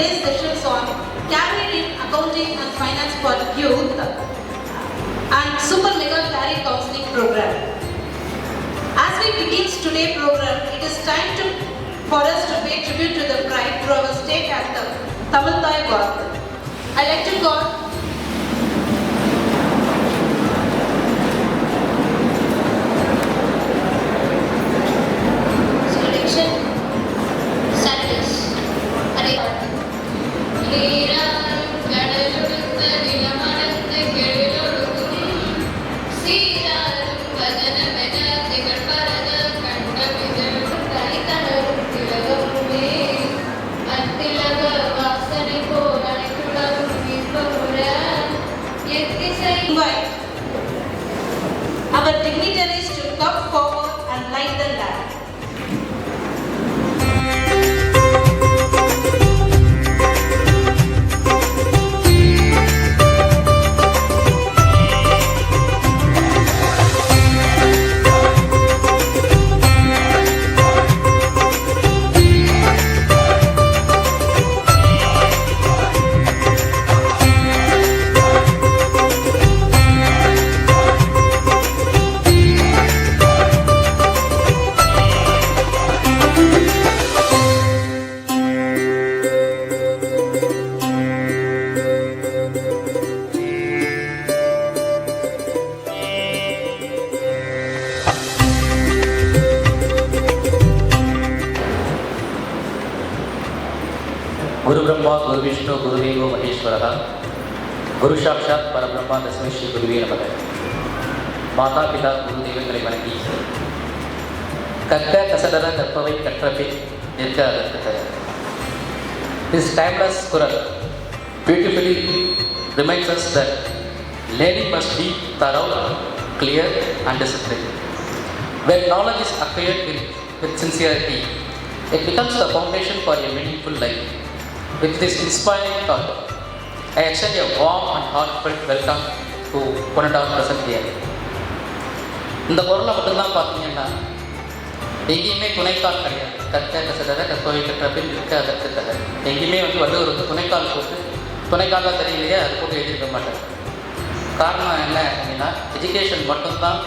today's sessions on Cafy in Accounting and Finance for Youth and Super Mega Career Counselling Program. As we begin today's program, it is time for us to pay tribute to the pride to our state anthem, Tamil Thai God. I like to call our dignitaries to come forward and light the lamp. गुरु ब्रह्मा गुरु विष्णु गुरुदेवो महेश्वरः गुरु साक्षात् परब्रह्मा तस्मै श्री गुरुवे नमः. மாதா பிதா குரு தெய்வங்களை வணங்கி கற்க கசடர கற்பவை கற்றபின் நிற்க அதற்கு தர. This timeless Quran beautifully reminds us that learning must be thorough, clear and disciplined. When knowledge is acquired with sincerity, it becomes the foundation for a meaningful life. With this inspiring thought, I extend a warm and heartfelt welcome to Punata present here. இந்த பொருளை மட்டும்தான் பார்த்தீங்கன்னா எங்கேயுமே துணைக்கால் கிடையாது. கற்க கசடர கற்பவை கற்றபின் நிற்க அதற்கு தர. எங்கேயுமே வள்ளுவர் துணைக்கால் போட்டு துணைக்காலாக தெரியலையே அது போட்டு எழுதியிருக்க மாட்டார். காரணம் என்ன அப்படின்னா எஜுகேஷன் மட்டும்தான்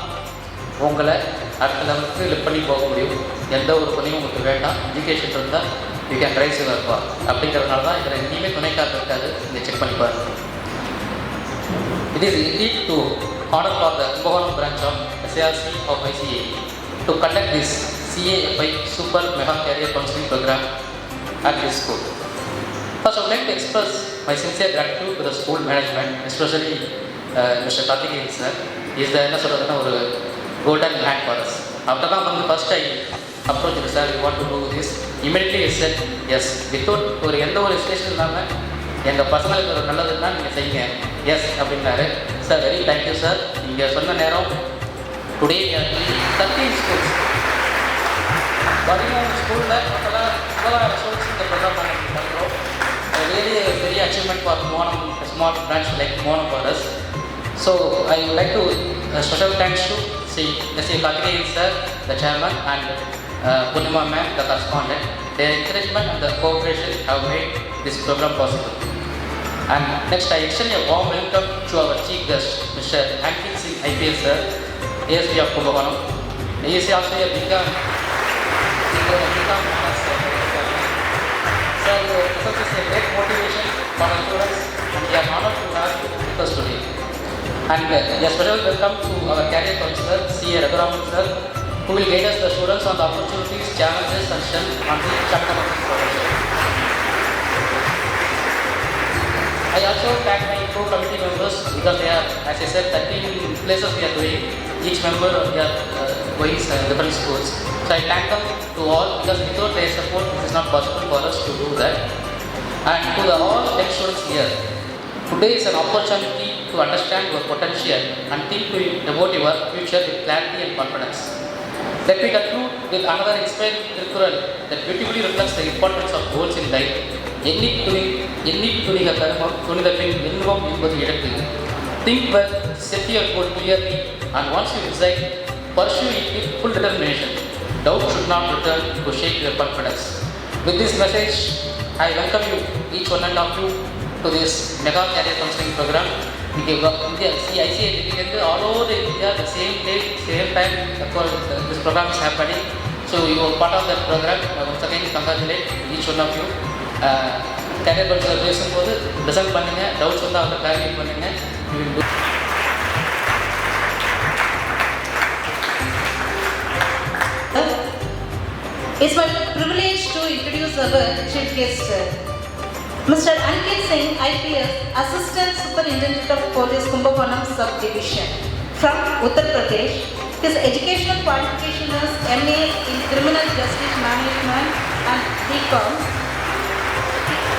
உங்களை அடுத்த லெவலுக்கு லிஃப்ட் பண்ணி போக முடியும். எந்த ஒரு துணையும் உங்களுக்கு வேண்டாம். எஜுகேஷன் இருந்தால் யூ கேன் ரைஸ் யுவர் பார் அப்படிங்கிறதுனால தான் இதில் எங்கேயுமே துணைக்கால் இருக்காது. இதை செக் பண்ணி பாருங்கள். It is indeed to honor for the Kumbakonam branch of SARC of ICA to conduct this CAFI Super Mega Career Counselling Program at this school. First, I would like to express my sincere gratitude to the school management, especially Mr. Karthi sir. He is the ஒரு golden hand for us. After that, first I approached sir, we want to do this. Immediately he said yes. Without ஒரு எந்த ஒரு station இல்லாமல் எங்கள் பசங்களுக்கு ஒரு நல்லதுன்னா நீங்கள் செய்யுங்க எஸ் அப்படின்னாரு சார். Very thank you sir. நீங்கள் சொன்ன நேரம் டுடே 13 ஸ்கூல்ஸ் 13 ஸ்கூலில் மொத்தம் 12,000 ஸ்டூடெண்ட்ஸ் இந்த ப்ரோக்ராம் பண்ணுறோம். ரியலி பெரிய achievement for Monam small branch like Monam for us. So I would like to special thanks to Shri Karthi sir, the chairman, and Purnima ma'am, the correspondent. Their encouragement and the cooperation have made this program possible. And next, I extend a warm welcome to our chief guest, Mr. Hankit Singh IPS sir, ASP of Kumbakonam. He is also a become sir, your presence is a great motivation for our students, and we are honored to have you with us today. And a special welcome to our career counselor, C.A. Raghuram sir, who will guide us the students on the opportunities, challenges and strengths on the chapter of this profession. I also thank my core committee members because they are, as I said, 13 places we are doing. Each member we are going different schools. So I thank them to all because without their support, it is not possible for us to do that. And to all 10 students here, today is an opportunity to understand your potential and think about your future with clarity and confidence. Let me conclude with another inspiring Tirukkural that beautifully reflects the importance of goals in life. துணிக கர்மம் துணிதப்பின் இன்பம் என்பது இடத்தில். Think well, set your goal clearly, and once you decide, pursue it with full determination. Doubt should not return to shake your confidence. With this message, I welcome you, each one and of you, to this mega career counseling program. India, see, I see it all over India, the same day, same time, this program is happening. So you are part of that program. Once again, congratulate each one of you. Career counselor பேசும்போது result பண்ணுங்க, doubts வந்து அவங்க clarify பண்ணுங்க. It's my privilege to introduce our chief guest, Mr. Ankit Singh, IPS, Assistant Superintendent of Police, Kumbakonam Subdivision, from Uttar Pradesh. His educational qualification is MA in Criminal Justice Management and BCom.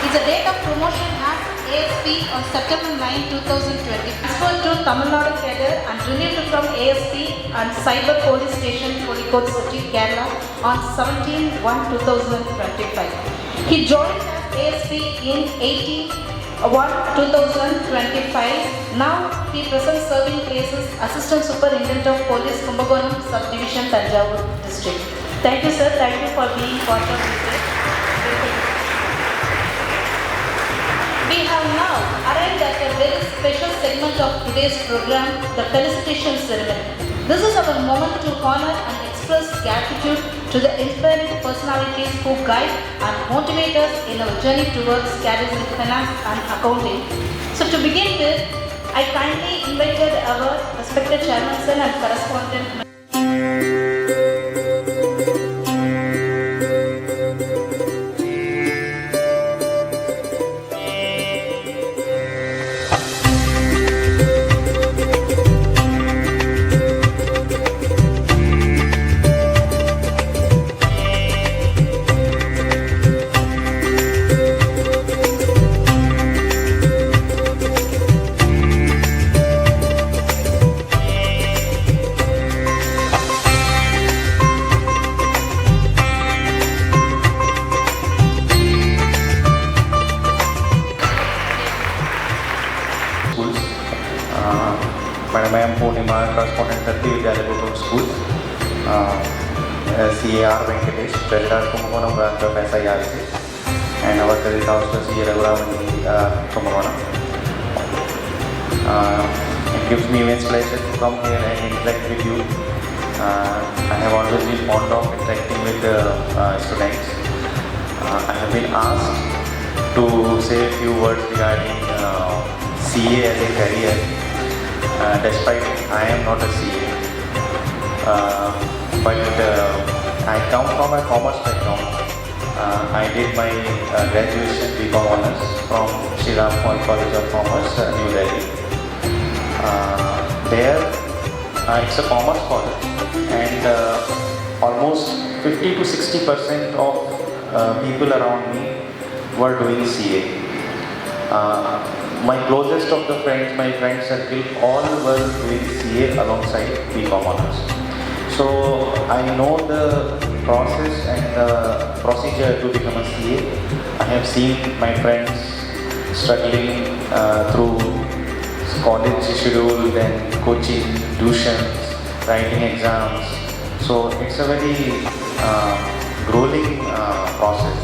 His date of promotion as ASP on September 9, 2020. Transferred to Tamil Nadu cadre and relieved from ASP and Cyber Police Station, Kozhikode City, Kerala on 17/1/2025. He joined as ASP in 18/1/2025. Now he presents serving places Assistant Superintendent of Police, Kumbakonam Subdivision, Tanjavur District. Thank you, sir. Thank you for being part of this. We have now arrived at a very special segment of today's program, the felicitation ceremony. This is our moment to honor and express gratitude to the inspiring personalities who guide and motivate us in our journey towards careers in finance and accounting. So to begin with, I kindly invited our respected chairman sir and correspondent. Madam, I am Purnima, correspondent Karthi Vidhyalaya School. CAR Venkatesh, Treasurer Kumbakonam branch of SIRC, and our career counselor C. Raghuramani Kumbakonam. It gives me immense pleasure to come here and interact with you. I have always been fond of interacting with students. I have been asked to say a few words regarding CA as a career. Despite I am not a CA, but I come from a commerce background. I did my graduation BCom honors from Sri Ram College of Commerce, New Delhi. There, it's a commerce college, and almost 50 to 60% of people around me were doing CA. My closest of the friends, my friend circle, all were doing CA alongside BCom honors. So I know the process and the procedure to become a CA. I have seen my friends struggling through college schedule, then coaching, tuitions, writing exams. So it's a very grueling process.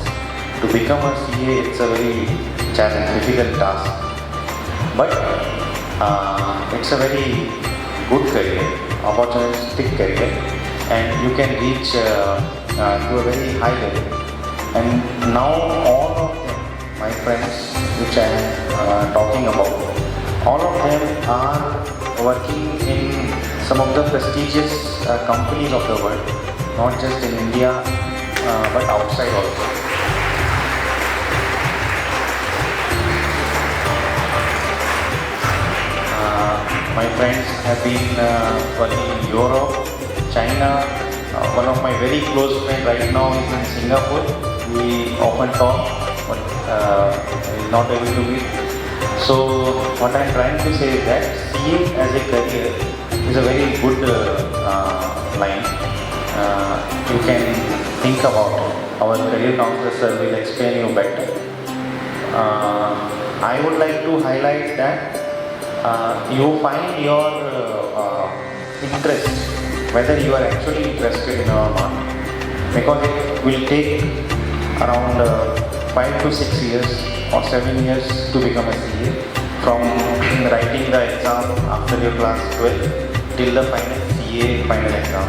To become a CA, it's a very difficult task. But it's a very good career, opportunistic career, and you can reach to a very high level. And now all of them, my friends, which I am talking about, all of them are working in some of the prestigious companies of the world, not just in India, but outside also. My friends have been working in Europe, China. One of my very close friends right now is in Singapore. We often talk, but is not able to meet. So what I am trying to say is that CA as a career is a very good line. You can think about it. Our career counselor sir will explain you better. I would like to highlight that you find your interest, whether you are actually interested in or not, because it will take around 5 to 6 years or 7 years to become a CA, from writing the exam after your class 12 till the final CA final exam.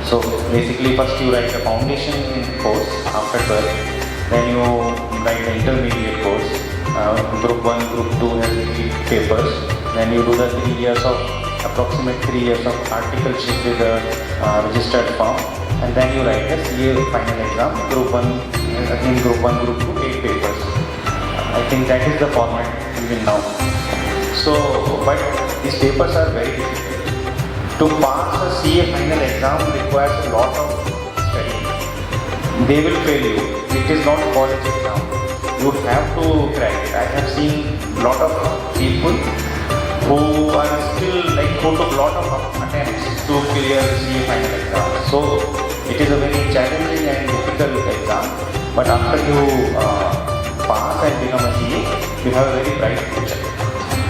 So basically first you write a foundation course after 12, then you write the intermediate course, group 1, group 2 has 3 papers, then you do the 3 years of, approximate 3 years of articleship with the registered firm, and then you write the CA final exam, group 1, again group 1, group 2, 8 papers. I think that is the format even now. So, but these papers are very difficult. To pass a CA final exam requires a lot of study. They will fail you. It is not college exam. You have to crack it. I have seen lot of people who are still like who took lot of attempts to clear CA final exam. So it is a very challenging and difficult exam. But after you pass and become a CA, you have a very bright future.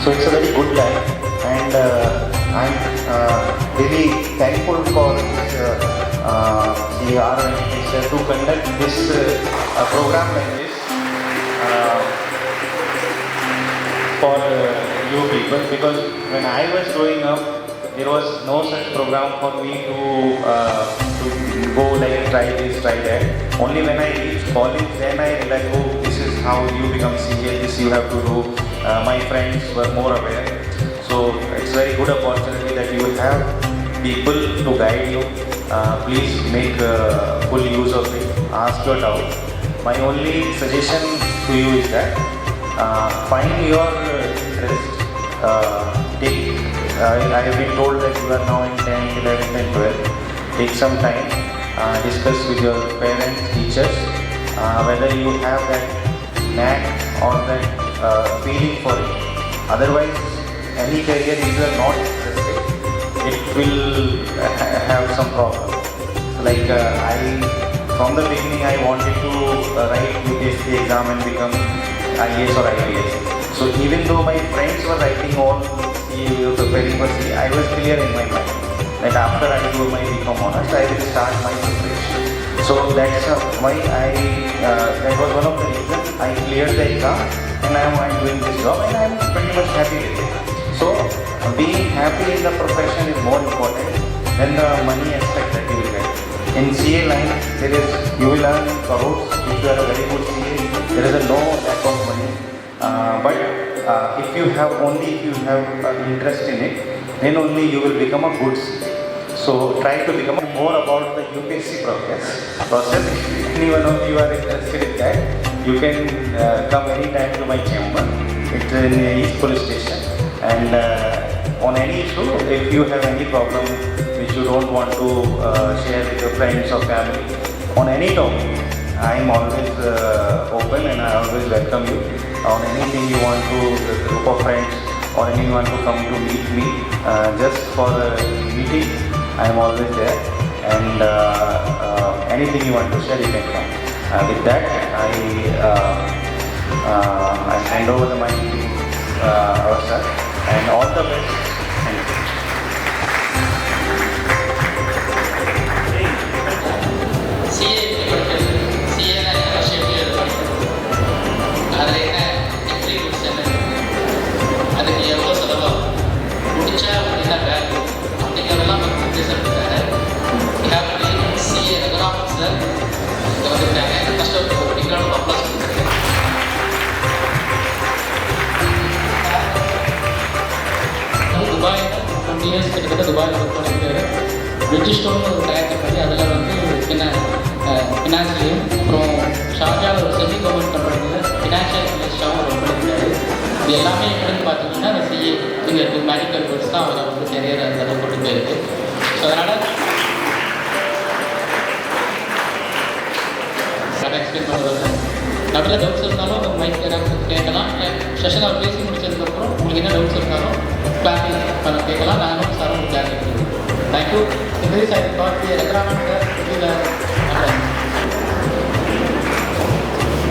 So it's a very good life, and I'm really thankful for this CR to conduct this program like this for you people, because when I was growing up, there was no such program for me to go like try this, try that. Only when I reached college, then I realized, oh, this is how you become CA, this you have to do. My friends were more aware. So it's a very good opportunity that you have people to guide you. Please make full use of it. Ask your doubts. My only suggestion to you is that find your interest. I have been told that you are now in 10th, 11th and 12th. Take some time. Discuss with your parents, teachers, whether you have that knack or that feeling for it. Otherwise, any career if you are not interested, it will have some problem. So like from the beginning I wanted to write UPSC exam and become IAS or IPS. So even though my friends were writing all CA, preparing for CA, I was clear in my mind that after I do my BCom honors, I will start my preparation. So that's why that was one of the reasons I cleared the exam, and now I am doing this job and I am pretty much happy with it. So being happy in the profession is more important than the money aspect that you will get. In CA line, you will earn crores if you are a very good CA. There is no lack of money. But if you have interest in it, then only you will become a good CA. So try to become more about the UPSC process. If any one of you are interested in that, you can come anytime to my chamber. It's in East Police Station. And on any issue, if you have any problem which you don't want to share with your friends or family, on any topic, I am always open and I always welcome you. On anything you want to, a group of friends or anyone to come to meet me, just for a meeting, I am always there. And anything you want to share, you can come. With that, I hand over the mic to our sir. And all the best. CA அதில் என்ன entry rules என்ன, அதுக்கு எவ்வளோ செலவாகும், முடிச்சா என்ன value அப்படிங்கிறதெல்லாம் நமக்கு பேசுறதுக்காக CA ரகுராமன் சார் இங்கே வந்துருக்காங்க. ஃபர்ஸ்ட் ஒரு டிக்ரான அப்ளாஸ் கொடுத்துருக்கேன். துபாயில் 20 இயர்ஸ் கிட்டத்தட்ட துபாயில் ஒர்க் பண்ணியிருக்காரு. ரிஜிஸ்டோர்னு ஒரு டயர் பண்ணி அதில் வந்து ஃபினான்ஸ்லேயும், அப்புறம் ஷார்ஜாவில் ஒரு செமி கவர்மெண்ட் கம்பெனியில் ஃபினான்ஷியல் அனலிஸ்டாகவும் ஒர்க் பண்ணியிருக்காரு. இது எல்லாமே எப்படின்னு பார்த்தீங்கன்னா அந்த CA இங்கே மெடிக்கல் கோர்ஸ் தான் அவரை வந்து கெரியர் அந்த அளவுக்கு கொண்டு போயிருக்கு. ஸோ அதனால் எக்ஸ்பிளைன் பண்ணுறது நடுவில் டவுட்ஸ் இருந்தாலும் அந்த மைக் கேட்கலாம். செஷன் அவர் பேசி முடிச்சதுக்கப்புறம் உங்களுக்கு என்ன டவுட்ஸ் இருந்தாலும் கிளாரிஃபை பண்ண கேட்கலாம். நானும் சாரும் கிளாரிஃபை பண்ணுவோம். Thank you. English I Karthi recommend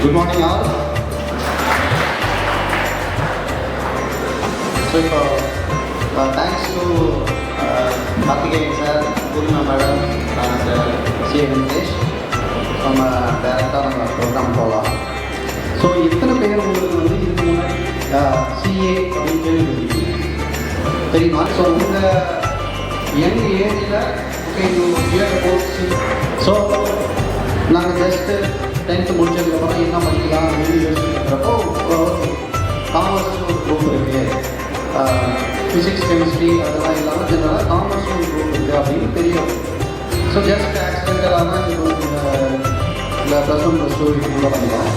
Good morning all. So thanks to Karthi sir, Purna madam and CA Venkatesh from director of program program. So எத்தனை பேர் உங்களுக்கு வந்து இதுக்கு முன்னாடி சிஏ அப்படின்னு கேள்விப்பட்டிருக்கீங்க தெரியுமா? ஸோ உங்கள் யங் ஏஜில் ஸோ நாங்கள் ஜஸ்ட்டு 10th முடிச்சதுக்கப்புறம் என்ன படிக்கலாம் அப்படின்னு யோசிச்சுருக்கிறப்போ காமர்ஸ்னு ஒரு குரூப் இருக்குது, ஃபிசிக்ஸ் கெமிஸ்ட்ரி அதெல்லாம் இல்லாமல் ஜெனரலாக காமர்ஸ்னு ஒரு குரூப் இருக்குது அப்படின்னு தெரியும். ஸோ ஜஸ்ட் ஆக்சிடென்டலாக தான் இப்போ இல்லை +1 +2 இதுக்குள்ளே வந்தோம்.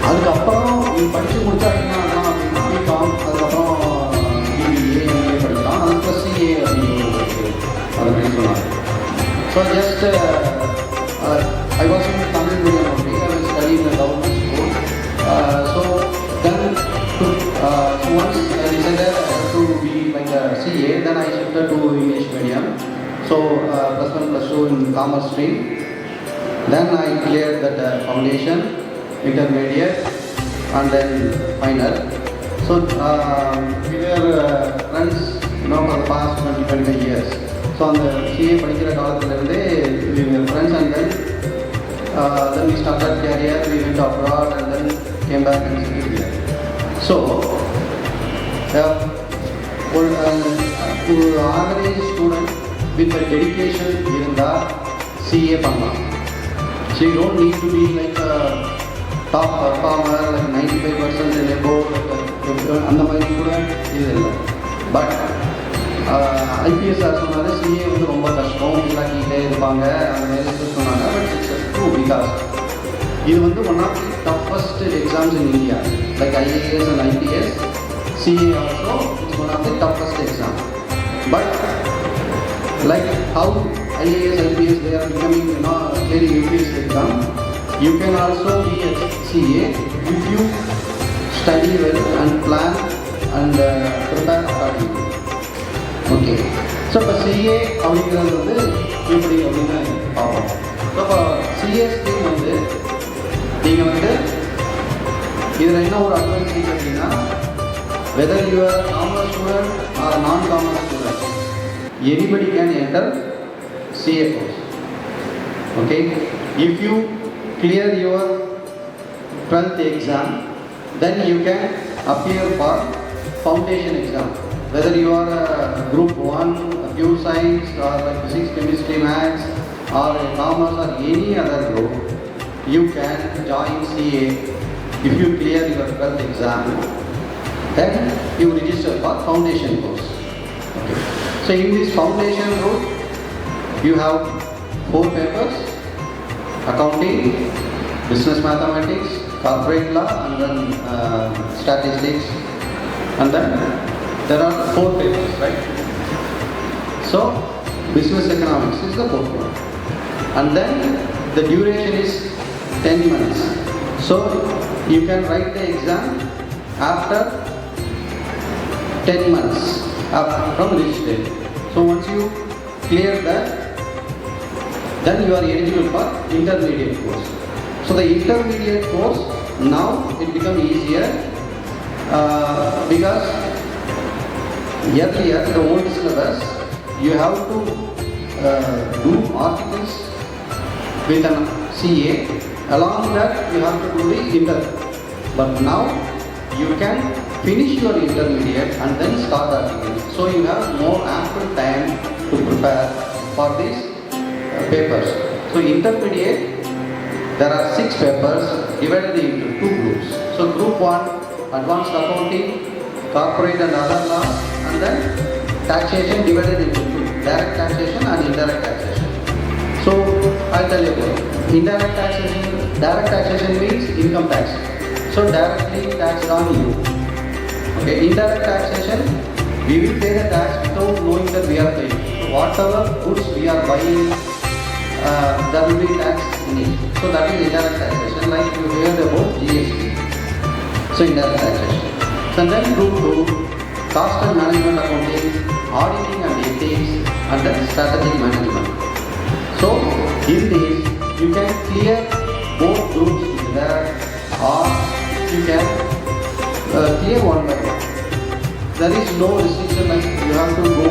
அதுக்கப்புறம் நீ படித்து முடிச்சா என்ன ஆகலாம் அப்படின்னா பிகாம், அதுக்கப்புறம் பிபிஏ எம்ஏ படிக்கலாம், அது ப்ளஸ் சிஏ அப்படின்னு அப்படின்னு சொன்னாங்க. So just I was in Tamil medium only. I was studying in a government school. So then, so once I decided to be like a CA, then I shifted to English medium. So +1 +2 in commerce stream. Then I cleared that foundation, intermediate, and then final. So we were friends, for the past 20-25 years. So on the CA படிக்கிற காலத்திலிருந்தே we were friends, and then we started career, we went abroad and then came back and settled here. So ஒரு average student with a dedication இருந்தால் CA பண்ணலாம். So you don't need to be like a top performer, like 95% and above, அந்த மாதிரி கூட இது இல்லை. But IPS sir சொன்னார் CA வந்து ரொம்ப கஷ்டம், இல்லாக்கிட்டே இருப்பாங்க அந்த மாதிரி சொன்னாங்க. பட் இட்ஸ் ட்ரூ, பிகாஸ் இது வந்து one of the toughest exams in India. Like IAS and IPS, CA also it's one of the toughest exam. But like how IAS IPS they are becoming clearing UPSC exam, you can also be a CA if you study well and plan and prepare accordingly. Okay. So இப்போ CA அப்படிங்கிறது வந்து எப்படி அப்படின்னு பார்ப்போம். So இப்போ CA stream வந்து நீங்கள் வந்து இதில் என்ன ஒரு அட்வான்டேஜ் அப்படின்னா, whether you are commerce student or non commerce student, anybody can enter CA course. Okay. If you clear your 12th exam, then you can appear for foundation exam. Whether you are a group 1, a pure science, or like physics, chemistry, maths, or a commerce or any other group, you can join CA if you clear your 12th exam. Then you register for foundation course. Okay. So in this foundation route, you have 4 papers: accounting, business mathematics, corporate law, and then statistics, and then there are 4 papers, right? So business economics is the 4th one, and then the duration is 10 months. So you can write the exam after 10 months from which date. So once you clear that, then you are eligible for intermediate course. So the intermediate course, now it become easier because earlier the old syllabus you have to do articles with an CA, along that you have to do the inter. But now you can finish your intermediate and then start articles. So you have more ample time to prepare for these papers. So intermediate, there are 6 papers divided into 2 groups. So group 1, advanced accounting, corporate and other law, and then taxation divided into 2, direct taxation and indirect taxation. So I'll tell you about indirect taxation. Direct taxation means income tax. So directly taxed on you. Okay, indirect taxation, we will pay the tax without knowing that we are paying. So whatever goods we are buying, there will be tax in it. So that is indirect taxation, like you heard about GST. So indirect taxation. So then group 2, cost and management accounting, auditing and ethics, and then strategic management. So in this, you can clear both groups together, or you can clear one by one. There is no restriction like you have to go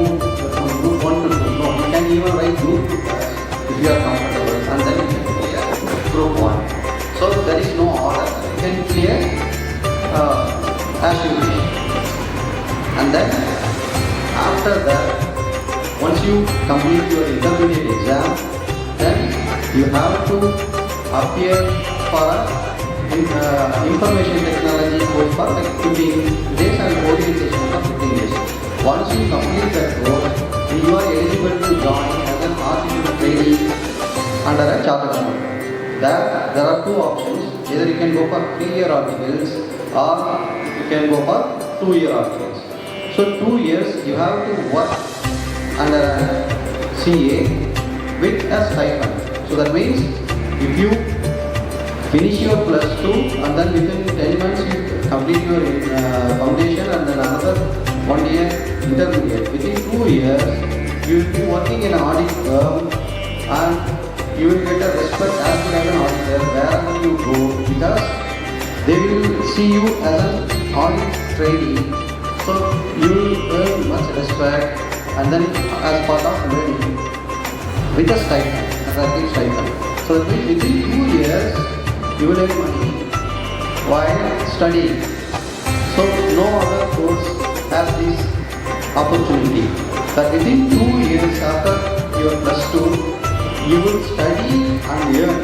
from group 1 to group 2. No, you can even write group 2 class if you are comfortable, and then you can clear group 1. So there is no order. you can clear as you wish. And then after that, once you complete your intermediate exam, then you have to appear for a information technology course for like 15 days and orientation for 15 days. Once you complete that course, you are eligible to join as an article trainee under a chartered accountant. There are two options. Either you can go for 3-year articles or you can go for 2-year articles. So 2 years you have to work under a CA with a stipend. So that means if you finish your plus 2 and then within 10 months you complete your foundation and then another 1 year intermediate. Within 2 years you will be working in an audit firm and you will get a respect as good as an auditor wherever you go, because they will see you as an audit trainee. So you will earn much respect and then as part of learning with a stipend, attractive stipend. So that means within 2 years you will earn money while studying. So no other course has this opportunity. That within 2 years after your plus 2, you will study and earn.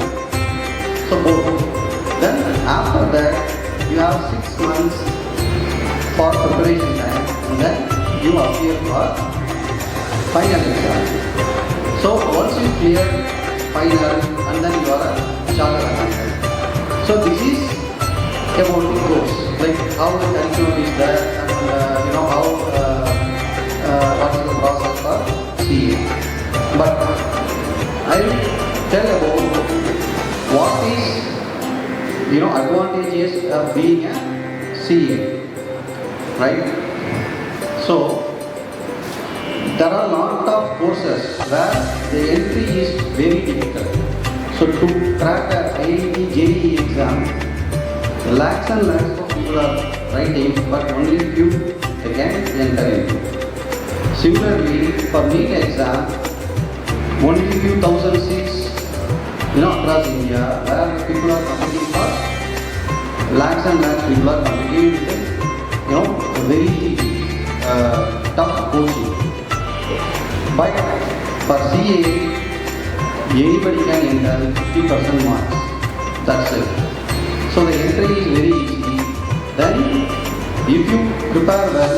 So both. Then after that, you have 6 months for preparation time and then you appear for final exam. So once you clear final and then you are a chartered accountant. So this is about the course, like how the curriculum is there and how what is the process for CA. But I will tell about what is advantages of being a CA, right? So there are a lot of courses where the entry is very difficult. So to crack a IIT JEE exam, lakhs and lakhs of people are writing, but only few can enter in. Similarly, for NEET exam, only few thousand seats, across India, where people are competing for lakhs and lakhs people are competing with a very tough coaching. But for CA, anybody can enter with 50% marks. That's it. So the entry is very easy. Then if you prepare well,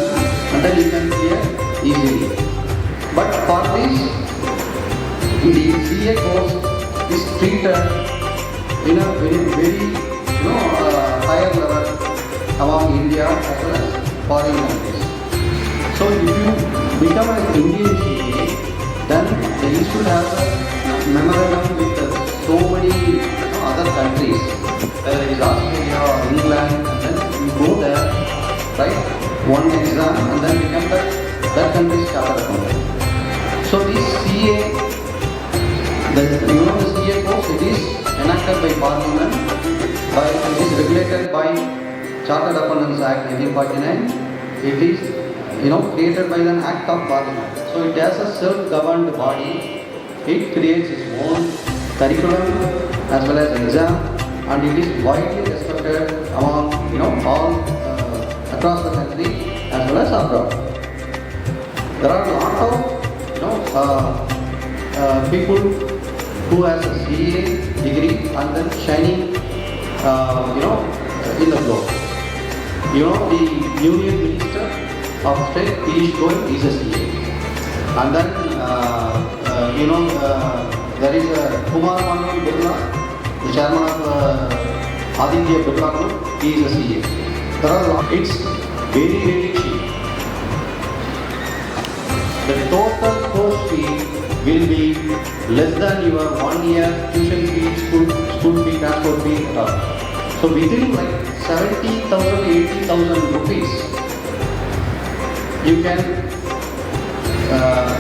and then you can clear easily. But for this, the CA course is treated in a very higher level among India as well as foreign countries. So if you become an Indian CA, then the institute has a memorandum with so many other countries, whether it is Australia or England, and then you go there, write one exam and then become that country's chartered accountant. So this CA, the CA course, it is enacted by Parliament, it is regulated by Chartered Accountants Act 1949. It is created by an act of Parliament. So it has a self-governed body. It creates its own curriculum as well as exam, and it is widely respected among all across the country as well as abroad. There are a lot of people who has a CA degree and then shining in the globe. The Union Minister of State, Piyush Goyal, is a CA. And then, there is Kumar Mangal Birla, the chairman of Aditya Birla Group, he is a CA. There are a lot. It's very, very cheap. The total course fee will be less than your 1 year tuition fee, school fee, transport fee, and all. So within like 70,000, 80,000 rupees, you can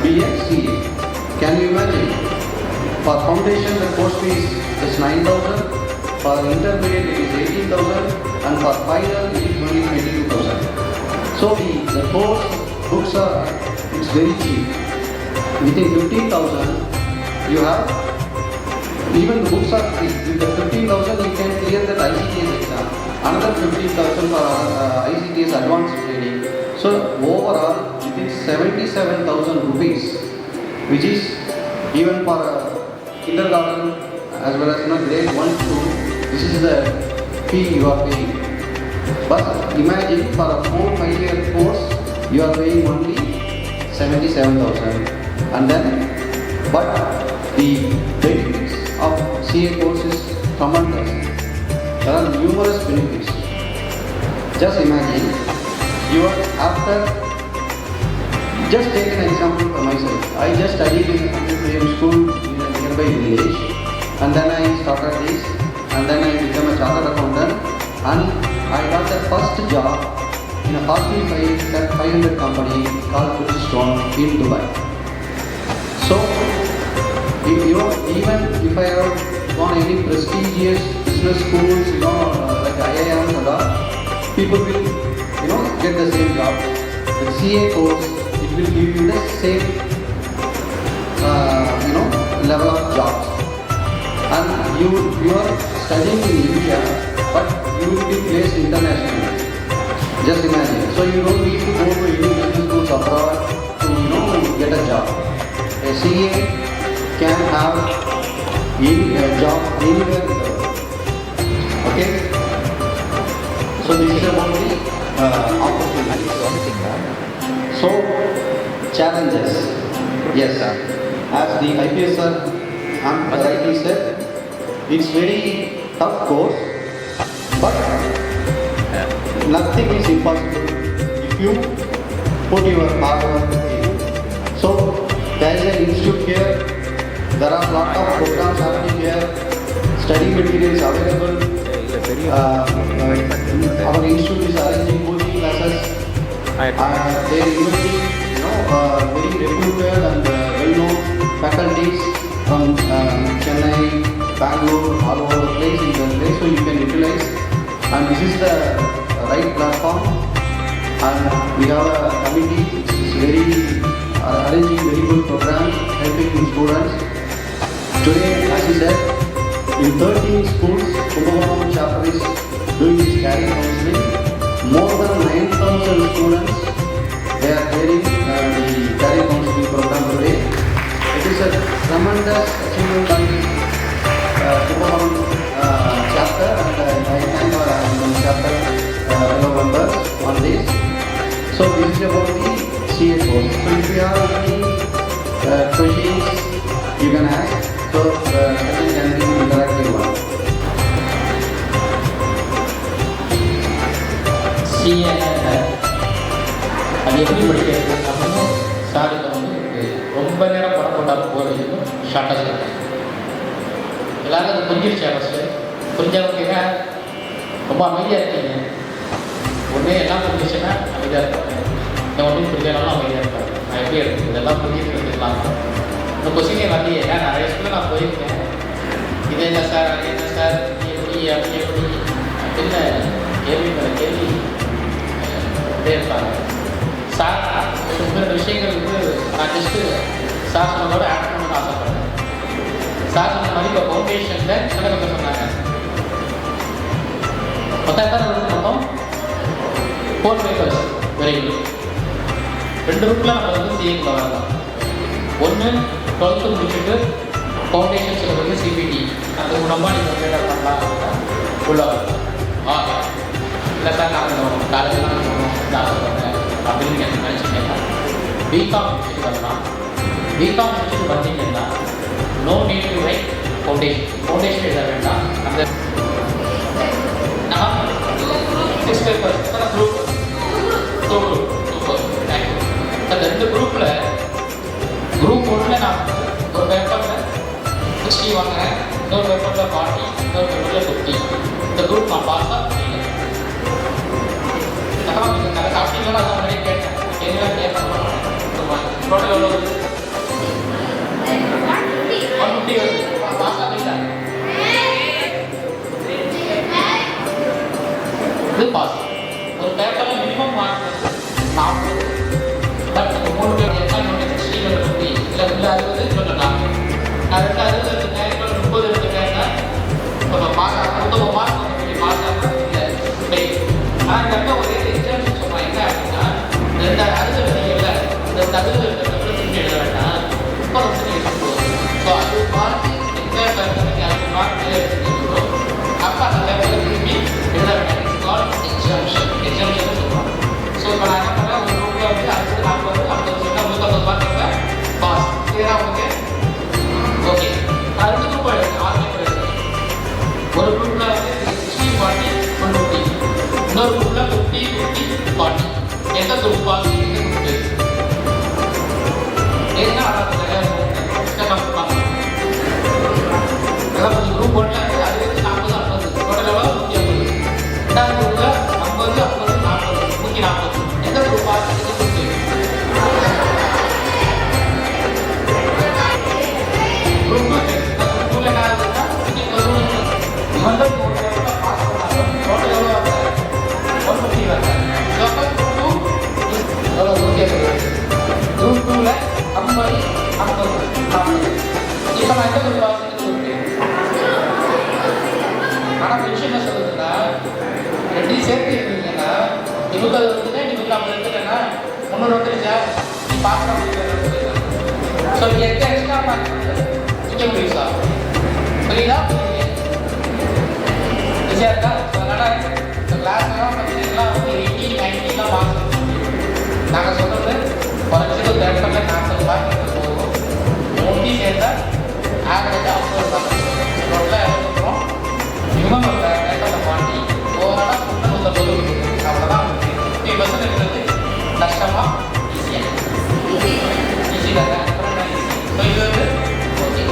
be a CA. Can you imagine? For foundation, the course fee is 9,000. For intermediate, it is 18,000, and for final, it is only 22,000. So the course books it's very cheap. Within 15,000, you have, even the books are free. With the 15,000, you can clear the ICTS exam. another 50,000 for ICT's advanced training. So overall, it is 77,000 rupees, which is even for kindergarten as well as grade 1 to 2. This is the fee you are paying. But imagine for a 4-5 year course, you are paying only 77,000. And then, but the benefits of CA course is tremendous. There are numerous benefits. Just imagine, you are after, just take an example for myself. I just studied in a medium school in a nearby village, and then I started this, and then I became a chartered accountant, and I got the first job in a Fortune 500 company called Bridgestone in Dubai. So, even if I have gone any prestigious business schools, like IIM and all, people will, get the same job. The CA course, it will give you the same, level of jobs. And you are studying in India, but you will be placed internationally. Just imagine. So you don't need to go to any business schools abroad to, get a job. A CA can have any job anywhere in the world. Okay? So this is about the opportunity. So, challenges. Yes, sir. As the IPS sir rightly said, it's very tough course, but nothing is impossible if you put your hard work in. So, there is an institute here. There are lot of programs happening here. Study materials available. Our institute is arranging coaching classes. They are inviting, very reputed and well-known faculties from Chennai, Bangalore, all over the place in the place, so you can utilize. And this is the right platform. And we have a committee which is arranging very good programs, helping students. Today, as you said, in 13 schools, Progremme chapter is doing this career counseling. More than 9,000 students, they are hearing the career counseling program today. It is a tremendous achievement by Progremme chapter, and I thank our chapter members on this. So this is about the CA course. So if you have any questions, you can ask. So second can be interactive one. CA அது எப்படி படிக்கிறது அப்படின்னு sir இப்போ ரொம்ப நேரம் படம் போட்டாலும் போகிறது ஷார்ட்டாக சொல்லுங்கள். எல்லோரும் அது புரிஞ்சிருச்சா ஃபஸ்ட்டு? புரிஞ்சவங்க ரொம்ப அமைதியாக இருக்கீங்க. ஒன்றே எல்லாம் புரிஞ்சிச்சுன்னா அமைதியாக இருப்பாங்க. இந்த ஒன்றும் புரிஞ்சாலும் அமைதியாக இருப்பாங்க. நான் எப்படி எடுத்து இதெல்லாம் புரிஞ்சுக்கலாம். இந்த கொஸ்டினே வரலையே. ஏன்னா நிறைய ஸ்கூலில் நான் போயிருக்கேன். இது என்ன சார், அது என்ன சார், எப்படி அப்படி எப்படி அப்படின்னு கேள்வி இருப்பாங்க. சார் இந்த விஷயங்கள் நான் ஜஸ்ட்டு சார் சொன்னதோட ஆட் பண்ணணும்னு ஆசைப்படுறேன். சார் சொன்ன மாதிரி இப்போ ஃபவுண்டேஷனில் கணக்கு சொன்னாங்க. மொத்தம் மொத்தம் 4 பேப்பர்ஸ். Very good. 2 ரூட்டில் நம்ம சிஏக்குள்ள வரலாம். ஒன்று 12th முடிச்சுட்டு ஃபவுண்டேஷன்ஸில் சிபிடி அது மூலமாக நீங்கள் பேட்டர் பண்ணலாம் உள்ள வரலாம். இல்லை சார் நான் காலேஜெலாம் போகணும் ஆசைப்படுறேன் அப்படின்னு நீங்கள் நினச்சிங்கன்னா பிகாம் முடிச்சுட்டு வரலாம். பிகாம் முடிச்சுட்டு வந்தீங்கன்னா no need to write foundation எழுத வேண்டாம். அந்த 6 பேப்பர் குரூப் சூப்பர் தேங்க்யூ. அந்த 2 குரூப்பில் குரூப் 1ல் நான் ஒரு பேப்பரில் 60 வாங்குறேன், இன்னொரு பேப்பரில் 40, இன்னொரு பேப்பரில் 50. இந்த குரூப் நான் பார்த்தா நீங்கள் சாப்பிட்டீங்களா? அதை முன்னாடி கேட்டேன். எங்கெல்லாம் கேட்கணும் டோட்டல் எவ்வளோ வருது? 150 வருது. பாஸ் ஆகிட்டா இது பாஸ். ஒரு பேப்பரில் மினிமம் மார்க் 40. பட் 3 பேர் எல்லாம் 60 50 இல்லை 60 இன்னொன்று 40. நான் 2 60 எடுத்துட்டேன், இன்னொன்று 30 எடுத்துட்டேன்னா இப்போ பாஸ் ஆகும். 30 மார்க் பாஸ் ஆகும். இல்லை இப்போ நான் என்ன பண்ணுறேன், ஒரு குரூப்பில் வந்து 60 40 50 சொன்னால் 150 மார்க் பாஸ். கிளியராக உங்களுக்கு ஓகே. நான் 2 குரூப் எடுத்தேன், 6 பேர் எடுத்தேன். ஒரு குரூப்பில் வந்து 60 40 150, இன்னொரு குரூப்பில் 50 50 40. எந்த குரூப் பாஸ், எந்த குரூப் ஃபெயில்? ஏன்னா அதான் நிறையா பார்க்கலாம். அதான் கொஞ்சம் குரூப் ஒன்றில் வந்து 60 40 50 டோட்டல் எவ்வளோ 150. ரெண்டாவது குரூப்பில் 50 50 40 140. எந்த குரூப் பாஸ், எந்த குரூப் ஃபெயில்? குரூப் 2 என்ன ஆகுதுன்னா வந்து பாஸ் பண்ணாங்க. டோட்டல் எவ்வளோ வருது? 150 வருது. எவ்வளோ 150. குரூப் 2ல 50 50 40. இப்போ நான் எந்த குரூப் பாஸ், எந்த குரூப் ஃபெயில்? ஆனால் விஷயம் என்ன சொல்லுதுன்னா, ரெண்டையும் சேர்த்து இருக்கீங்கன்னா இவங்க வந்துட்டு இவங்க அப்படி எடுத்துட்டேன்னா 300 வந்துருச்சா, நீ பார்க்குற முடியாது. ஸோ எட்டு எக்ஸ்ட்ரா மார்க் இங்கே முடியுசா? புரியுதா? ஈஸியாக இருக்கா? ஸோ அதனால் இந்த கிளாஸ்லாம் பார்த்தீங்கன்னா வந்து 80 90 மார்க்ஸ். நாங்கள் சொல்கிறது குறைஞ்சது ஒரு 40 மார்க் போகும். 3 சேர்ந்தா ஆவரேஜாக 50 மார்க். டோட்டலாக எவ்வளோ சொல்கிறோம்? மினிமம் ஒரு 40 ஓவராலாக 150. அவ்வளோதான். 50% இருக்கிறது கஷ்டமா ஈஸியாக? ஈஸி தானே. ஸோ இது வந்து ஓகே.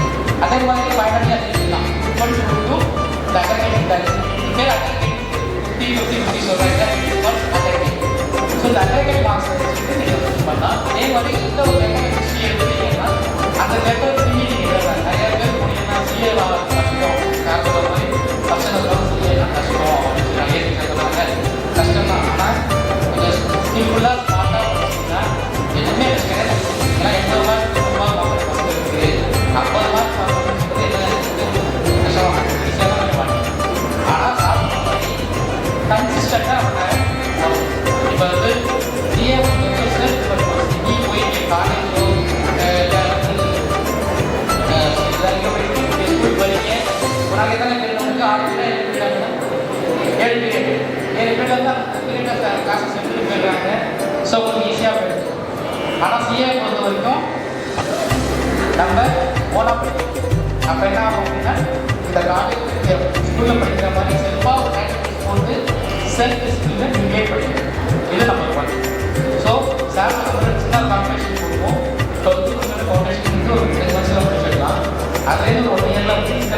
அதே மாதிரி ஃபைனலி அது தான் ஈக்குவல் டு இந்த அகடமிக் பேலன்ஸ். பேர் அகடமிக் 50 50 சொல்கிறாங்க. Equal academic. ஸோ இந்த அகடமிக் மார்க்ஸ் வச்சுட்டு நீங்கள் யூஸ் பண்ணலாம். அதே மாதிரி இந்த ஒரு அகடமிக் ஹிஸ்ட்ரி எடுத்துட்டீங்கன்னா அந்த பேப்பர் திரும்பி நீங்கள் எழுதலாம். நிறைய பேர் போனீங்கன்னா சிஏ கஷ்டம், காரணம் மாதிரி பர்சனல் சிஏ கஷ்டம் அப்படின்னு நிறைய சொல்கிறாங்க. கஷ்டம் தான். ஆனால் கொஞ்சம் சிம்பிளாக ஸ்மார்ட்டாக படிச்சிங்கன்னா எதுவுமே கிடையாது. ஏன்னா 80 மார்க் 90 மார்க் பசங்க இருக்குது. 50 மார்க் பசங்க என்ன கஷ்டமாக ஈஸியாக தான் பண்ணுவாங்க. ஆனால் சாப்பிட்ற மாதிரி கன்சிஸ்டண்ட்டாக அவங்க இப்போ வந்து சிஏ வந்து செல்ஃப் பர்பஸ். நீ போய் காலேஜோ இல்லை ஸ்கூல் படிக்க ஒரு நாளைக்கு தானே பேருக்கு 6 பேர் 7 பேர் வந்து அந்த பீரியட் காசு செஞ்சு போயிடுறாங்க. ஸோ உங்களுக்கு ஈஸியாக போயிடுது. ஆனால் சிஏ பொறுத்த வரைக்கும் நம்ம ஓனாக படிக்கணும். அப்போ என்ன ஆகும் அப்படின்னா இந்த காலேஜ் ஸ்கூலில் படிக்கிற மாதிரி செல்ஃபாக ஒரு ஆக்டிவிட்டிஸ் போட்டு செல்ஃப் டிசிப்ளினை நீங்களே படிக்கணும். இது நம்பர் 1. ஸோ சார் வந்து சின்ன காம்படிஷன் கொடுப்போம். 12th ஃபவுண்டேஷன் ஒரு 10 months படிச்சிடலாம். அதுலேருந்து ஒரு 1 year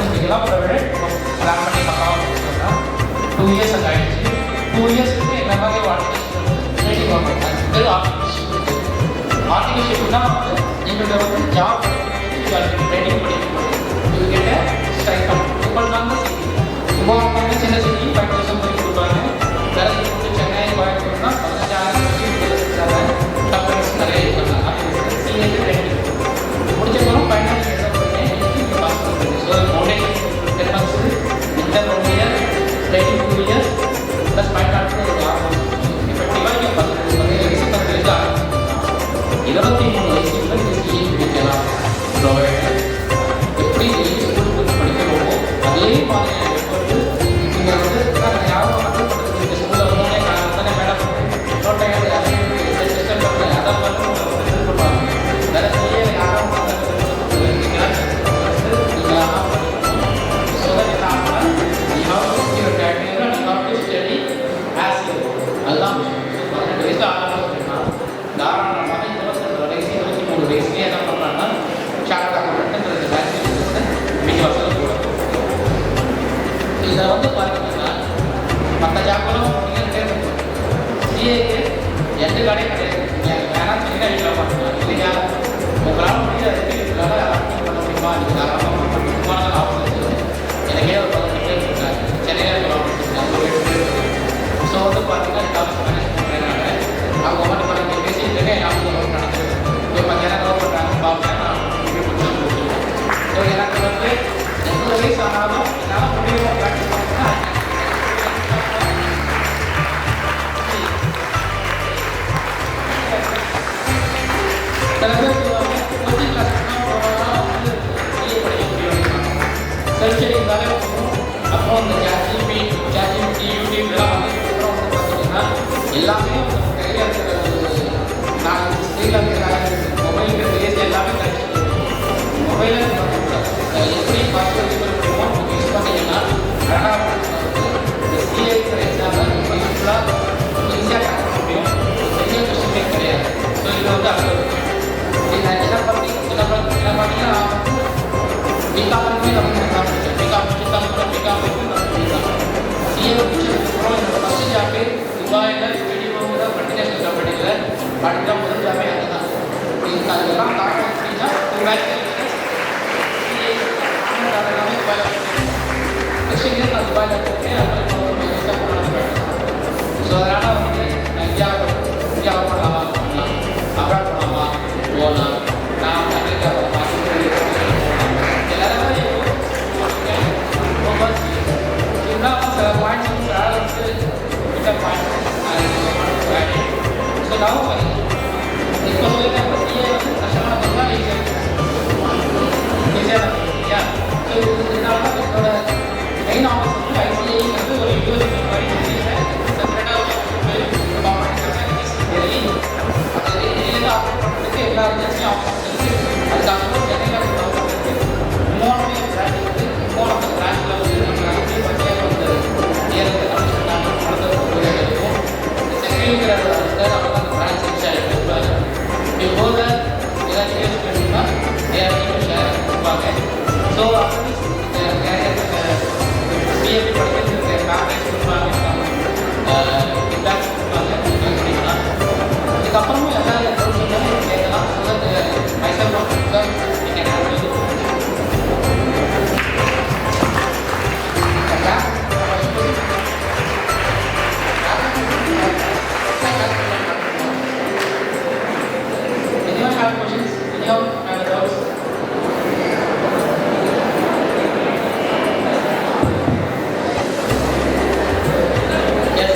முடிக்கலாம். அப்புறம் பிளான் பண்ணி பக்கம் முடிச்சோம்னா 2 years அங்கே ஆகிடுச்சு. 2 years என்ன மாதிரி ட்ரைனிங் ஆகும். அது பேர் ஆர்டிஃபிஷியல்னா வந்து எங்களுக்கு வந்து ஜாப் ட்ரைனிங் படிக்கணும். இது கேட்ட ஸ்ட்ரைக் பண்ணும். இப்போ நாங்கள் இப்போ அவங்க சின்ன சிட்டி 5,000 பண்ணி கொடுப்பாங்க. வேறு வந்து சென்னை கோயம்புத்தூர்னா 15,000 கம்பெனிஸ் நிறைய இது பண்ணாங்க. சிஏக்கு ட்ரைனிங் முடிச்சப்பறம் ஃபைனல் எழுத போகிறேன். பாஸ் பண்ணுறது. So foundation 10 months, inter 1 year, training 2 years plus final ஒரு 6 months. எஃபெக்டிவாக நீங்கள் 10 வயசு 10 வயசு ஆரம்பிச்சிங்கன்னா 23 வயசுக்குள்ள இந்த சிஏ படிக்கலாம். ப்ரொவைடர் எப்படி ஸ்கூலுக்கு படிக்கிறோமோ அதே மாதிரியான எஃபர்ட்டு நீங்கள் வந்து ஞாபகம் பண்ணுறது. இந்த ஸ்கூலில் வந்தோடனே நான் தானே மேடம் நோட்டை அதே சிஸ்டம் பண்ணல அதை மட்டும் ஹெல்ப் பண்ணுவாங்க. வேறு சிஏ யாரும் நீங்கள் படிக்கணும். ஸோ தட் என்ன ஆகும்னா ஸ்டடி ஆஸ் அதுதான் விஷயம். 18 வயசு ஆகணும் அப்படின்னா தாராளமாக 22 வயசு 23 வயசுலேயே என்ன பண்ணுறாங்கன்னா ஷார்ட் அக்கௌண்ட்ன்றது பேச்சுலர்ஸ் விஜயவாசல் கூட. இதை வந்து பார்த்தீங்கன்னா மற்ற ஜாப்களும் நீங்கள் சிஏக்கு எந்த கடையும் கிடையாது. நீங்கள் வேணாம் சொன்னீங்கன்னா வீட்டில் பார்த்துக்கலாம். இல்லையா உங்களால் முடியாது உங்களால் ஆக்டிவ் பண்ண முடியுமா? நீங்கள் தாராளமாக பண்ணுவாங்க. ஆஃபீஸ் எனக்கே ஒரு 15 பேர் இருக்காங்க. சென்னையில் இருக்க ஆஃபீஸ் ஸோ வந்து பார்த்தீங்கன்னா ஜாப்ஸ் மேனேஜ் பண்ணுறதுனால அவங்க மட்டும் பண்ணி பேசிட்டு இருக்கேன். எனக்கு ஒர்க் நடக்குது. இப்போ மத்தியானம் லவ் பண்ணுறாங்க பார்ப்பேன். நான் முடிச்சுருவேன். ஸோ எனக்கு வந்து 80 வயசு ஆனாலும் என்னால் முடியும் ப்ராக்டிஸ் பண்ணிங்கன்னா சில பேர் சொல்லுவாங்க கோச்சிங் கிளாஸ்லாம் போனால் வந்து சிஏ படிக்க முடியும். செல்ஃப் ஸ்டடி இருந்தாலே போகும். அப்புறம் இந்த சாட்ஜிபி யூடியூப் இதெல்லாம் வந்து பார்த்தீங்கன்னா எல்லாமே கையில் இருக்கிற முடிச்சதுக்கப்புறம் என்னோட ஃபஸ்ட்டு ஜாபே துபாயில் வீடியோங்கிற மல்டிநேஷனல் கம்பெனியில் படிக்கிற முதல் ஜாபே அதுதான். அதெல்லாம் தாக்கம் அப்படின்னா எல்லாமே துபாயில் நெக்ஸ்ட் இயர் நான் துபாயில் இருக்கேன். அப்புறம் ஸோ அதனால் வந்து இந்தியாவை பண்ணலாமா பண்ணலாம், அப்ராட் பண்ணலாமா போகலாம். நான் வந்து அமெரிக்காவில் பார்த்து எல்லாருமே சில பாயிண்ட்ஸ் வந்து ட்ராவல் வந்து பெட்டர் பாயிண்ட்ஸ். ஸோ நான் இப்போ சொல்லியிருக்கேன் பற்றியே வந்து கஷ்டமான பொருளாக ஈஸியாக இல்லையா? ஸோ இதனால தான் என்னோட மெயின் ஆஃபீஸ் வந்து ஐசிஐங்கிறது ஒரு யூனிவர்சிட்டி மாதிரி ஆப்ரேட் பண்ணுறதுக்கு எல்லா ஏஜென்சியும் ஆஃபீஸ் இருக்குது. அதுக்கப்புறம் சென்னையில் மூணு பிரான்ச் இருக்குது. மூணு பிரான்ச்சில் வந்து நம்ம ஐடி பற்றியாக வந்து நேரத்தை கமிஷன் இருக்கும். சென்னைங்கிற சார் அவங்க அந்த பிரான்ச் இன்சார்ஜ் இருப்பார். இப்போது ஏதாவது யூஸ் பண்ணணும்னா நேரத்தையும் ஷேர் இருப்பாங்க. ஸோ நிறைய சிஎப்பி படிக்கிறதுக்கு பேக்கேஜ் கொடுப்பாங்க, ஃபீட்பேக்ஸ் கொடுப்பாங்க. அதுக்கப்புறமும் எல்லா டவுட்ஸும் கேட்கலாம். ஸோ தட் மைசெல்ஃப் சார் நீங்கள் handle Anyone have questions? Anyone have doubts? Yes.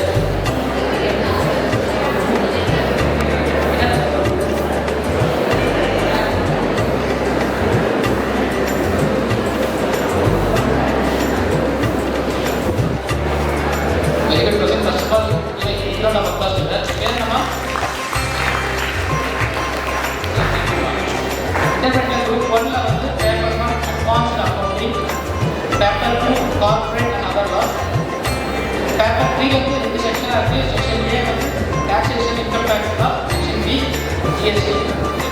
Very good question. First of all, இதோட நம்ம ஃபர்ஸ்ட் என்னமா இன்டர்நெட் குரூப் 1ல வந்து paper 1 advanced accounting, paper 2 corporate and other laws, paper 3 வந்து ரெண்டு செக்ஷனா இருக்கு. செக்ஷன் A வந்து taxation income tax law, section B GST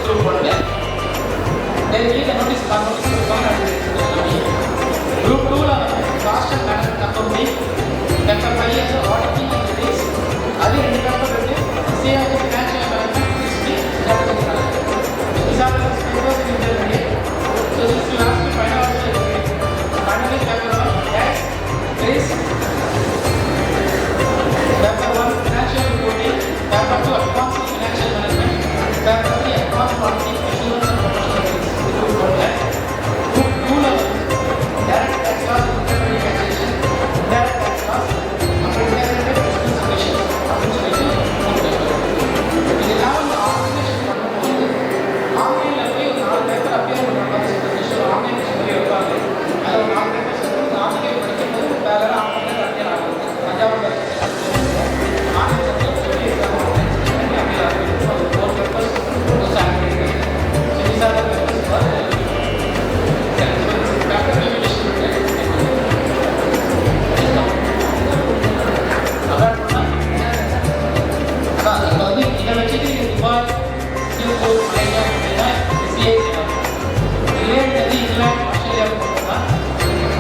group 1ல. தென் இந்த நோட்டீஸ் கான்செப்ட் கொடுப்பாங்க. குரூப் 2ல வந்து cost and management accounting, paper 5 வந்து ஆடிட்டிங் அண்ட் ரிலீஸ். அது ரெண்டு பேப்பர் இருக்கு. CA வந்து financial management, history, strategy management. These are the papers in intermediate. So this will ask you final also intermediate. Finally paper 1 tax, risk, paper 1 financial reporting, paper 2 advanced financial management, paper 3 advanced auditing, assurance and professional ethics. Group 1 Group 2 level direct tax laws, intermediate taxation, indirect tax laws, integrated business relations. இதெல்லாம் வந்து organisation பண்ணும்போது ஆன்லைனில் போய் ஒரு 4 paper appear பண்ணுறாங்க. Online சொல்லி வைப்பாங்க. அதில் ஒரு 4 பேப்பர்ஸ் ஆன்லைன் படிக்கும்போது வேறு ஆன்லைனில் அப்பியர் ஆகும். பஞ்சாபில் ஆன்லைன் சப்ஜெக்ட் சொல்லி ஆன்லைன் அப்பியர் ஆகும். ஒரு 4 பேப்பர்ஸ் ஆன்லைன் சரிசாத பேப்பர்ஸ் பேப்பர் ரெவல்யூஷன் அதான் இப்போ வந்து இதை வச்சுட்டு துபாய், சிங்கப்பூர், மலேசியா அப்படின்னா சிஏ ரிலேட்டது இங்கிலாந்து, ஆஸ்திரேலியாவுக்கு போகிறோம்னா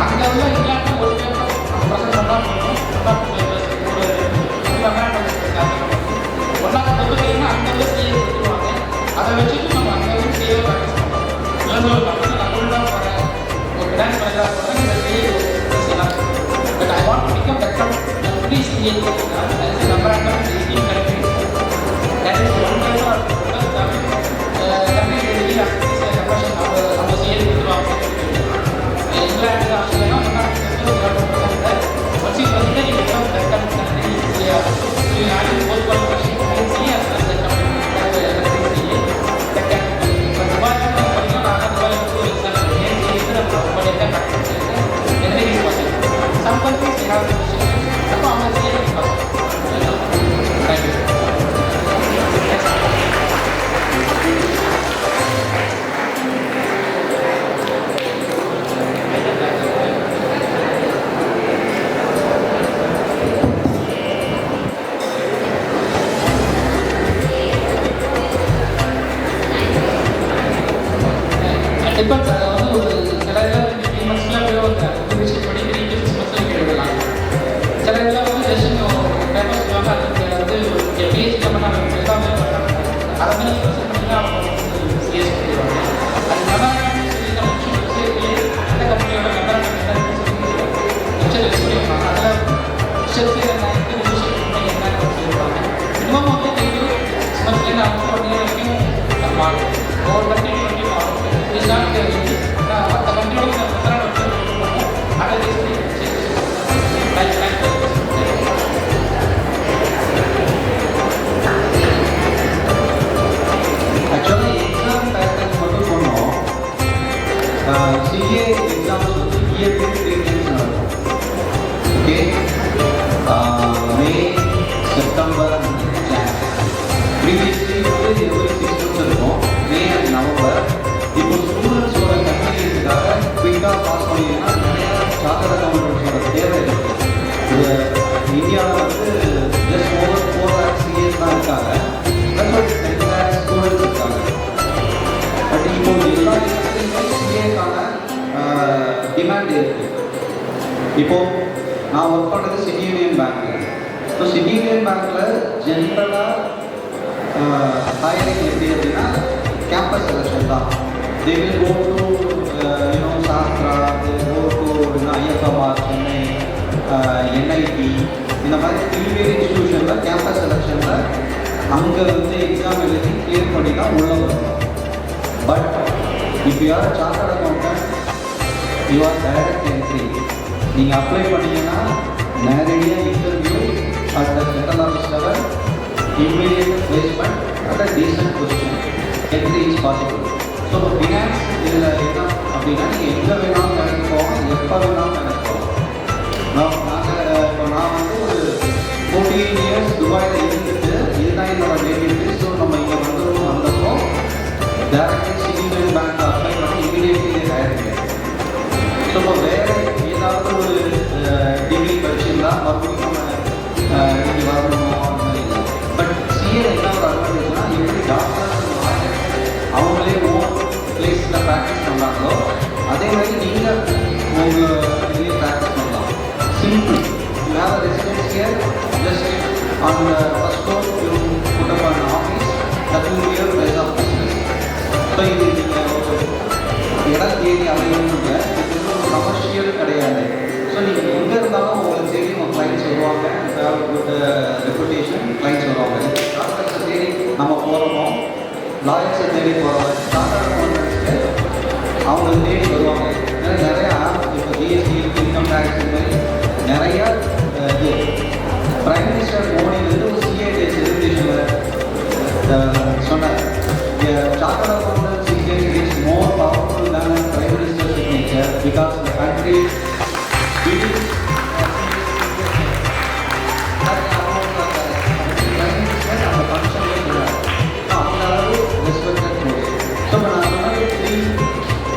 அங்கே உள்ள இங்கிலாந்து ஒரு பேப்பர் ப்ரெசென்ட் பண்ணால் போகணும். ஒரு ஒன்றாவது பேப்பர் அங்கே உள்ள சிஏ கொடுத்துருவாங்க. அதை வச்சுட்டு நம்ம அங்கே வந்து சிஏ ப்ராக்டிஸ் பண்ணலாம். இல்லை ஒரு கம்பெனி நான் கூட தான் போகிறேன், ஒரு ஃபினான்ஸ் மேனேஜராக போகிறேன், இந்த சிஏ பேசலாம். But I want to become better free CA number of 18 countries. That is one type of because country really activities and repression நம்ம சிஏ கொடுத்துருவாங்க. England, Australia once you consider you become better country CA. You add in both qualifications in CA as well as the country CA. That can Dubai படிக்கணும். நான் துபாயில் ஒரு exam ஏன் CA பண்ணியிருக்கேன், practice பண்ணியிருக்கேன். எனவே is possible. Some countries they have அப்போ அவங்க CA possible. Thank you. Depends. அதை வந்து ஒரு சில இதில் 3 months போய் ஒரு விஷயம் படி 3 to 6 months விடலாம். சில இதில் அரை மணி நேரம் ப்ரெசென்ட் பண்ணி தான் அவங்க வந்து சிஎஸ் பண்ணிடுவாங்க. அது மெமரண்டம் சொல்லி நம்ம வெப்சைட்லேயே அந்த கம்பெனியோட மெமரண்டம் என்னன்னு சொல்லி லெக்சர் யூஸ் பண்ணியிருப்பாங்க. அதில் ரிசர்ச்சே என்ன இருக்குது, ரிசர்ச் கம்பெனி என்னன்னு சொல்லியிருப்பாங்க. மினிமம் வந்து டெய்லி 6 மந்த்ஸ்லேருந்து அப் டு 1 இயர் வரைக்கும் மாறும். ஒவ்வொரு கண்ட்ரி 20 மாறும். இட்ஸ் நாட் மற்ற கண்ட்ரியோட மெமரண்டம் வச்சு அதை பேஸ் பண்ணி ஆக்சுவலாக எக்ஸாம் பேட்டர்ன் மட்டும் சொன்னோம். சிஏ எக்ஸாம்ஸ் வந்து இயர்லி 3 times நடக்கும். ஓகே, மே, செப்டம்பர், ஜான். ப்ரீவியஸ்லி வந்து எவ்ரி 6 months இருக்கும், மே அண்ட் நவம்பர். இப்போ ஸ்டூடெண்ட்ஸோட கன்வீனியன்ஸுக்காக குயிக்காக பாஸ் பண்ணிங்கன்னா நிறையா சார்ட்டர்ட் அக்கௌண்டன்ஸோட தேவை இருக்குது. இந்தியாவில் வந்து ஜஸ்ட் ஓவர் 4 lakhs சிஏஸ் தான் இருக்காங்க. ப்ளஸ் ஒரு 10 lakhs ஸ்டூடெண்ட்ஸ் இருக்காங்க. பட் இப்போ எல்லா இடத்துலையுமே சிஏக்கான டிமாண்ட் இருக்குது. இப்போது நான் ஒர்க் பண்ணுறது சிட்டி யூனியன் பேங்க்கில். ஸோ சிட்டி யூனியன் பேங்க்கில் ஜென்ரலாக ஹையரிங் எப்படி அப்படின்னா கேம்பஸ் செலெக்ஷன் தான். They will go to Sastra, they will go to IFMR, Chennai, NIT, இந்த மாதிரி ப்ரீமியர் இன்ஸ்டிடியூஷனில் கேம்பஸ் செலெக்ஷனில் அங்கே வந்து எக்ஸாம் எழுதி கிளியர் பண்ணி தான் உள்ளே வரணும். பட் இப்போ யார் chartered accountant, you are direct entry. நீங்கள் அப்ளை பண்ணிங்கன்னா நேரடியாக interview at the central office level, immediate placement at a decent position, entry is possible. So finance இதில் என்ன அப்படின்னா நீங்கள் எங்கே வேணாலும் வேலைக்கு போகலாம், எப்போ வேணாலும் வேலைக்கு போகலாம். இப்போ நான் வந்து ஒரு 14 years துபாயில் இருந்துட்டு இதுதான் என்னோட நேட்டிவ் பிளேஸ். ஸோ நம்ம இங்கே வந்துடும் வந்தப்போ டேரக்டாக சிட்டிசன் பேங்க் அப்ளை பண்ணி இமீடியட்லி ஆயிடுங்க. ஸோ இப்போ வேறு ஏதாவது ஒரு டிகிரி படிச்சிருந்தா மறுபடியும் நம்ம இங்கே வரணுமோ அந்த மாதிரி இல்லை. பட் சிஏ என்ன ஒரு அட்வான்டேஜ்னா எப்படி டாக்டர்ஸ் அவங்களே ஓன் பிளேஸில் ப்ராக்டிஸ் பண்ணாங்களோ அதே மாதிரி நீங்கள் உங்கள் இதுலேயே ப்ராக்டிஸ் பண்ணலாம். Simple. You have a residence here, just on the first floor you put up an office, that will be your place of business. So இது நீங்கள் ஒரு இடம் தேடி அமையணுங்க. இது ஒரு கமர்ஷியல் கிடையாது. ஸோ நீங்கள் எங்கே இருந்தாலும் உங்களுக்கு தேடி உங்கள் கிளைண்ட்ஸ் வருவாங்க. குட் ரெப்புடேஷன் கிளைண்ட்ஸ் வருவாங்க. டாக்டர்ஸை தேடி நம்ம போகிறோமோ, லாயர்ஸை தேடி போகிறோம், சார்ட்டர்ட் அக்கௌண்டன்ட்ஸ்க்கு அவங்களுக்கு தேடி வருவாங்க. நிறையா இப்போ ஜிஎஸ்டி, இன்கம் டேக்ஸ், இந்த மாதிரி நிறையா இது பிரைம் மினிஸ்டர் மோடி வந்து ஒரு சிஏ செலிப்ரேஷனில் சொன்னார். Chartered accountant signature is more powerful than prime minister signature because the country அந்த ஃபங்க்ஷன்லேயே சொல்லுவார். அந்த அளவு ரெஸ்பெக்டட் மோடி. ஸோ இப்போ நான் சொன்னது 3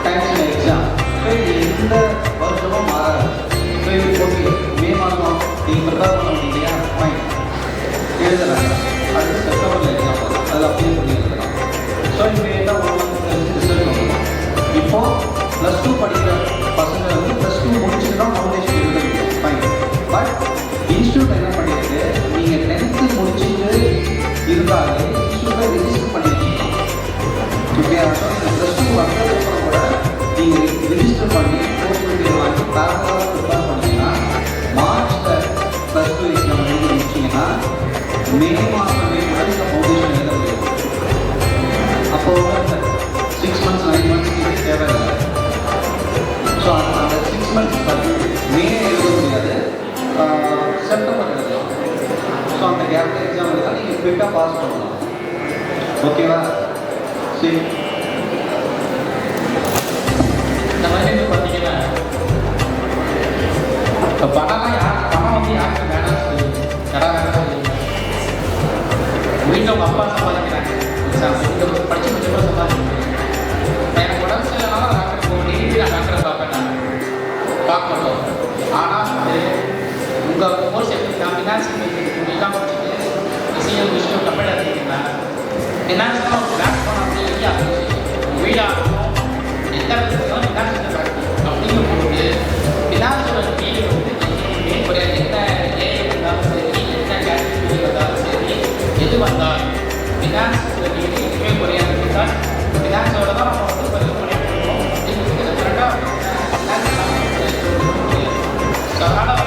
times எக்ஸாம். ஸோ இது எந்த வருஷமும் மாறாது. ஸோ இது ஓகே, மே மாதம் நீங்கள் ப்ரிப்பேர் பண்ண முடியலையா, ஃபைன் எழுதுறாங்க. அடுத்து செப்டம்பரில் எக்ஸாம் வரும், அதில் அப்ளை பண்ணி எழுதுறாங்க. ஸோ இமீடியட்டாக 1 month கழிச்சு ரிசல்ட் வந்துடும். இப்போது +2 படிக்கிற பசங்க வந்து +2 முடிச்சுட்டு தான் ஃபவுண்டேஷன் எழுத முடியும், ஃபைன். பட் இன்ஸ்டியூட் என்ன பண்ணியிருக்கு, நீங்கள் 10th முடிச்சுட்டு இருந்தாலே இன்ஸ்டியூட்டை ரிஜிஸ்டர் பண்ணியிருக்கீங்க. ஓகே, ஸோ நீங்கள் +2 வந்ததுக்கப்புறம் கூட நீங்கள் ரிஜிஸ்டர் பண்ணி போஸ்ட் மெட்டீரியல் வாங்கி பேரலாக ப்ரிப்பேர் பண்ணிங்கன்னா மார்ச்சில் +2 எக்ஸாம் எழுதி முடிச்சிங்கன்னா மே மாதமே கூட இந்த ஃபவுண்டேஷன் எழுத முடியும். அப்போது 6 months 9 months இது தேவையில்லை. ஸோ அந்த 6 months மே எழுத முடியாது, செப்டம்பர் எழுதலாம். ஸோ அந்த கேப்பில் எக்ஸாம் எழுதலாம், நீங்கள் குவிக்காக பாஸ் பண்ணலாம். ஓகேவா? சரி, இந்த மாதிரி பார்த்தீங்கன்னா இப்போ பணம் வந்து யாருக்கு வேணாம்னு சொல்லுங்க, யாராவது வேணாம் சொல்லுங்க. வீட்டில் உங்கள் அப்பா சம்பாதிக்கிறாங்க, இங்கே படித்து முடிச்சப்போ சம்பாதிக்கிறாங்க. எனக்கு உடம்பு சரியில்லைனாலும் டாக்டர் போகணும், நான் டாக்டரை பார்ப்பேன், நான் பார்க்க மாட்டோம். ஆனால் உங்கள் கோர்ஸ் எப்படி ஃபினான்ஸ் எல்லாம் முடிச்சுட்டு சிஏ முடிச்சுட்டு கம்பெனி எடுத்துக்கிட்டீங்கன்னா ஃபினான்ஸ் தான் ஒரு பேங்க் போனால் அப்படி இல்லையா, வீடாகணும் எந்த இடத்துக்கு ஃபினான்ஸ் பேங்க் அப்படிங்கும்போது ஃபினான்ஸோட ஃபீல்டு வந்து என்ன ஏ இருந்தாலும் சரி, என்ன கேட்டகரி வந்தாலும் சரி, எது வந்தாலும் ஃபினான்ஸ் எதுவுமே குறையாது. பிகாஸ் ஃபினான்ஸோட தான் நம்ம வந்து கொஞ்சம் பண்ணிட்டு இருக்கோம். டிஃப்ரெண்ட்டாக ஸோ அதனால்